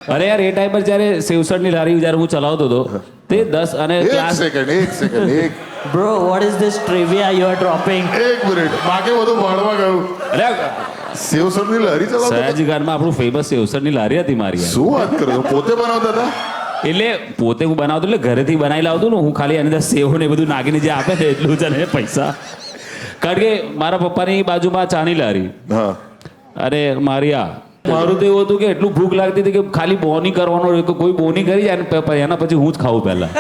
અરે યાર એ ટાઈમ પર જ્યારે સેવસરની લારી જ્યારે હું ચલાવતો હતો તે 10 અને એક class second Bro, what is this trivia you are dropping? એક મિનિટ બાકી બધું ભાડમાં ગયું. અરે સેવસરની લારી ચલાવતા હતા? સયાજીગઢમાં આપણું ફેમસ સેવસરની લારી હતી મારી યાર. શું વાત કરો છો? પોતે બનાવતા હતા? એટલે પોતે હું બનાવતો એટલે ઘરેથી બનાવી લાવતો ને હું ખાલી એની અંદર સેવ ને એ બધું નાખીને જે આપે ને એટલું જ અને પૈસા કારણ કે મારા પપ્પાની બાજુમાં ચાની લારી હા અરે મારી મારું તો એવું હતું કે એટલું ભૂખ લાગતી હતી કે ખાલી બોની કરવાનો રહ્યો કે કોઈ બોની કરી જાય ને એના પછી હું જ ખાવું પહેલા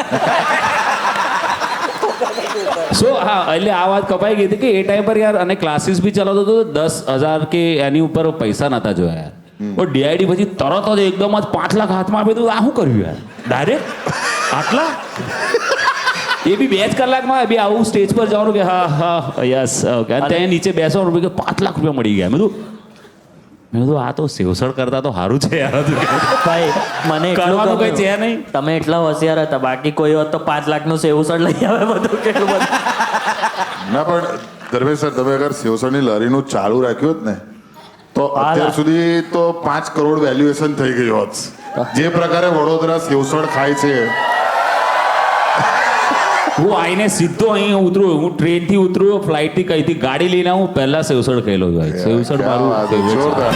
હા એટલે આ વાત કપાઈ ગઈ હતી કે એ ટાઈમ પર યાર અને ક્લાસીસ બી ચલાવતો હતો 10,000 કે એની ઉપર પૈસા નતા જોયા યાર ડીઆઈડી પછી તરત જ એકદમ જ 5 લાખ હાથમાં આપી દીધું આ શું કર્યું યાર ડાયરેક્ટ આટલા એ બી 2 જ કલાકમાં બી આવું સ્ટેજ પર જવાનું કે હા યસ ઓકે ત્યાં નીચે બેસવાનું કે 5 લાખ રૂપિયા મળી ગયા મેં કીધું આ તો સેવસળ કરતા તો સારું છે યાર ભાઈ મને કરવાનું કઈ છે નહીં તમે એટલા હોશિયાર હતા બાકી કોઈ હોત તો 5 લાખનું સેવસળ લઈ આવે બધું કેટલું બધું ના પણ ધર્મેશ સર તમે અગર સેવસરની લારીનું ચાલુ રાખ્યું હોત ને તો અત્યાર સુધી તો 5 કરોડ વેલ્યુએશન થઈ ગયું હોત જે પ્રકારે વડોદરા સેવસળ ખાય છે હું આઈને સીધો અહીં ઉતરું હું ટ્રેનથી ઉતરું ફ્લાઇટથી કઈથી ગાડી લઈને હું પહેલા સેવસળ ખાયેલો ભાઈ સેવસળ મારું જોરદાર